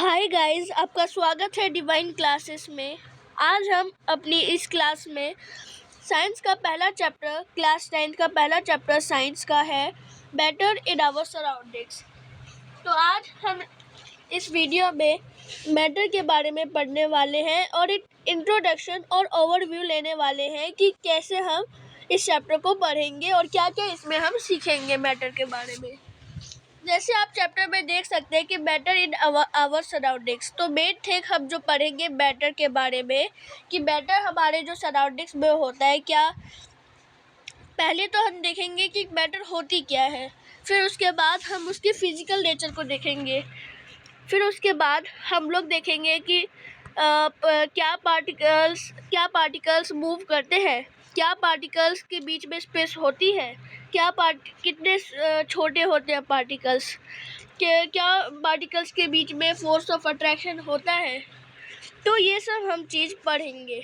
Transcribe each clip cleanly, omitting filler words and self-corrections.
Hi guys, आपका स्वागत है डिवाइन क्लासेस में। आज हम अपनी इस क्लास में साइंस का पहला चैप्टर, क्लास 9 का पहला चैप्टर साइंस का है, बेटर इन आवर सराउंडिंग्स। तो आज हम इस वीडियो में मैटर के बारे में पढ़ने वाले हैं और एक इंट्रोडक्शन और ओवरव्यू लेने वाले हैं कि कैसे हम इस चैप्टर को पढ़ेंगे और क्या क्या इसमें हम सीखेंगे मैटर के बारे में। जैसे आप चैप्टर में देख सकते हैं कि बेटर इन आवर सराउंडिंग्स, तो मेन थिंग हम जो पढ़ेंगे बेटर के बारे में कि बेटर हमारे जो सराउंडिंग्स में होता है क्या। पहले तो हम देखेंगे कि बेटर होती क्या है, फिर उसके बाद हम उसके फिजिकल नेचर को देखेंगे, फिर उसके बाद हम लोग देखेंगे कि क्या पार्टिकल्स मूव करते हैं, क्या पार्टिकल्स के बीच में स्पेस होती है, कितने छोटे होते हैं पार्टिकल्स, क्या पार्टिकल्स के बीच में फोर्स ऑफ अट्रैक्शन होता है। तो ये सब हम चीज़ पढ़ेंगे।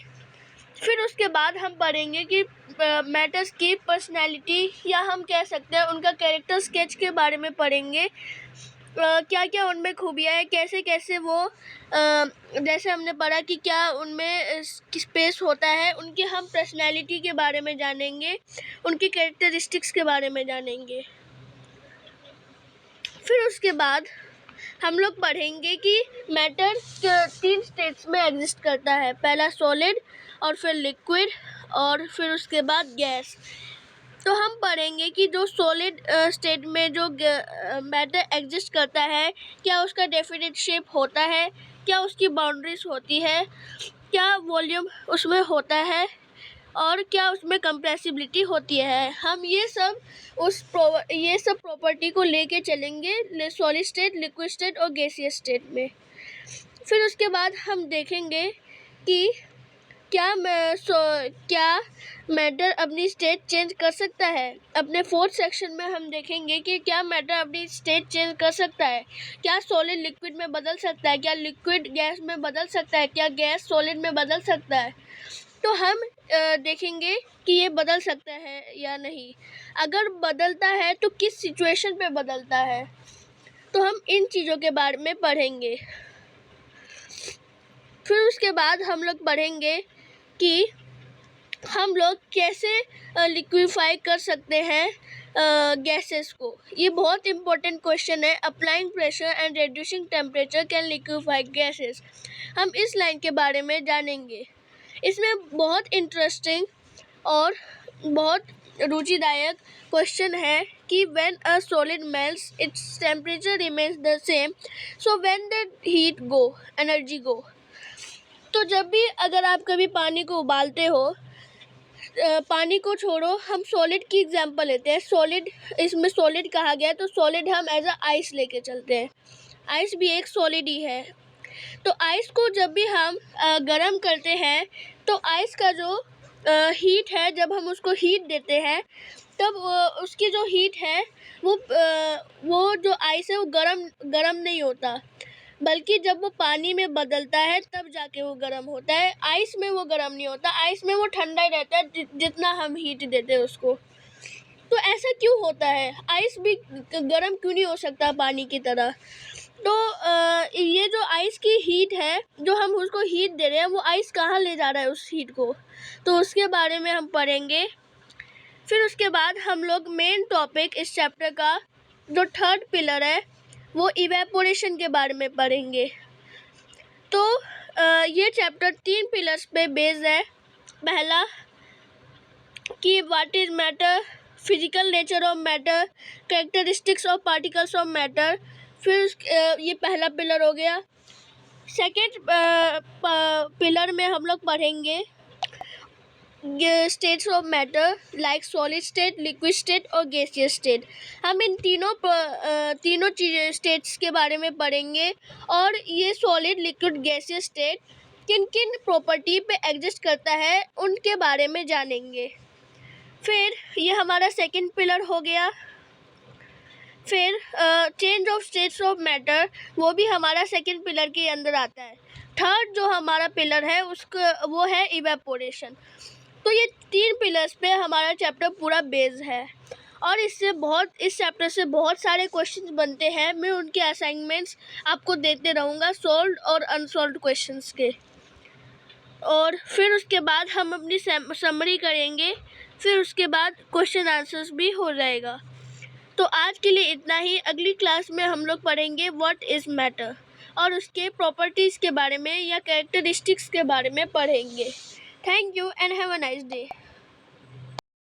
फिर उसके बाद हम पढ़ेंगे कि मैटर्स की पर्सनैलिटी या हम कह सकते हैं उनका कैरेक्टर स्केच के बारे में पढ़ेंगे। क्या क्या उनमें खूबियाँ हैं, कैसे कैसे वो जैसे हमने पढ़ा कि क्या उनमें स्पेस होता है, उनकी हम पर्सनैलिटी के बारे में जानेंगे, उनकी कैरेक्टरिस्टिक्स के बारे में जानेंगे। फिर उसके बाद हम लोग पढ़ेंगे कि मैटर 3 स्टेट्स में एग्जिस्ट करता है, पहला सॉलिड और फिर लिक्विड और फिर उसके बाद गैस। तो हम पढ़ेंगे कि जो सॉलिड स्टेट में जो मैटर एग्जिस्ट करता है, क्या उसका डेफिनेट शेप होता है, क्या उसकी बाउंड्रीज होती है, क्या वॉल्यूम उसमें होता है और क्या उसमें कंप्रेसिबिलिटी होती है। हम ये सब प्रॉपर्टी को लेके चलेंगे सॉलिड स्टेट, लिक्विड स्टेट और गैसियस स्टेट में। फिर उसके बाद हम देखेंगे कि क्या मैटर अपनी स्टेट चेंज कर सकता है। अपने 4th सेक्शन में हम देखेंगे कि क्या मैटर अपनी स्टेट चेंज कर सकता है, क्या सॉलिड लिक्विड में बदल सकता है, क्या लिक्विड गैस में बदल सकता है, क्या गैस सॉलिड में बदल सकता है। तो हम देखेंगे कि ये बदल सकता है या नहीं, अगर बदलता है तो किस सिचुएशन पे बदलता है। तो हम इन चीज़ों के बारे में पढ़ेंगे। फिर उसके बाद हम लोग पढ़ेंगे कि हम लोग कैसे लिक्विफाई कर सकते हैं गैसेस को। ये बहुत इम्पोर्टेंट क्वेश्चन है। Applying pressure and reducing temperature can liquefy gases. हम इस लाइन के बारे में जानेंगे। इसमें बहुत इंटरेस्टिंग और बहुत रुचिदायक क्वेश्चन है कि when a solid melts its temperature remains the same, so when the heat go, energy go. तो जब भी अगर आप कभी पानी को उबालते हो, पानी को छोड़ो, हम सॉलिड की एग्जांपल लेते हैं। सॉलिड, इसमें सॉलिड कहा गया है तो सॉलिड हम एज अ आइस लेके चलते हैं। आइस भी एक सॉलिड ही है। तो आइस को जब भी हम गर्म करते हैं तो आइस का जो हीट है, जब हम उसको हीट देते हैं तब उसकी जो हीट है वो जो आइस है वो गरम नहीं होता, बल्कि जब वो पानी में बदलता है तब जाके वो गर्म होता है। आइस में वो गर्म नहीं होता, आइस में वो ठंडा ही रहता है जितना हम हीट देते हैं उसको। तो ऐसा क्यों होता है, आइस भी गर्म क्यों नहीं हो सकता पानी की तरह। तो ये जो आइस की हीट है, जो हम उसको हीट दे रहे हैं, वो आइस कहाँ ले जा रहा है उस हीट को, तो उसके बारे में हम पढ़ेंगे। फिर उसके बाद हम लोग मेन टॉपिक इस चैप्टर का जो 3rd पिलर है वो इवेपोरेशन के बारे में पढ़ेंगे। तो ये चैप्टर 3 पिलर्स पे बेस्ड है। पहला कि what is matter, physical nature of matter, characteristics of particles of matter. फिर ये पहला पिलर हो गया। सेकेंड पिलर में हम लोग पढ़ेंगे states of matter like solid state, liquid state और गैसियस स्टेट। हम इन तीनों चीज़ें स्टेट्स के बारे में पढ़ेंगे और ये सॉलिड, लिक्विड, गैसियस स्टेट किन किन प्रॉपर्टी पे एग्जिस्ट करता है उनके बारे में जानेंगे। फिर ये हमारा सेकंड पिलर हो गया। फिर change of states of matter, वो भी हमारा सेकंड पिलर के अंदर आता है। थर्ड जो हमारा पिलर है उसका वो है इवेपोरेशन। तो ये 3 पिलर्स पे हमारा चैप्टर पूरा बेस्ड है। और इस चैप्टर से बहुत सारे क्वेश्चंस बनते हैं। मैं उनके असाइनमेंट्स आपको देते रहूँगा, सॉल्व्ड और अनसॉल्व्ड क्वेश्चंस के। और फिर उसके बाद हम अपनी समरी करेंगे, फिर उसके बाद क्वेश्चन आंसर्स भी हो जाएगा। तो आज के लिए इतना ही। अगली क्लास में हम लोग पढ़ेंगे व्हाट इज़ मैटर और उसके प्रॉपर्टीज़ के बारे में या कैरेक्टरिस्टिक्स के बारे में पढ़ेंगे। Thank you and have a nice day.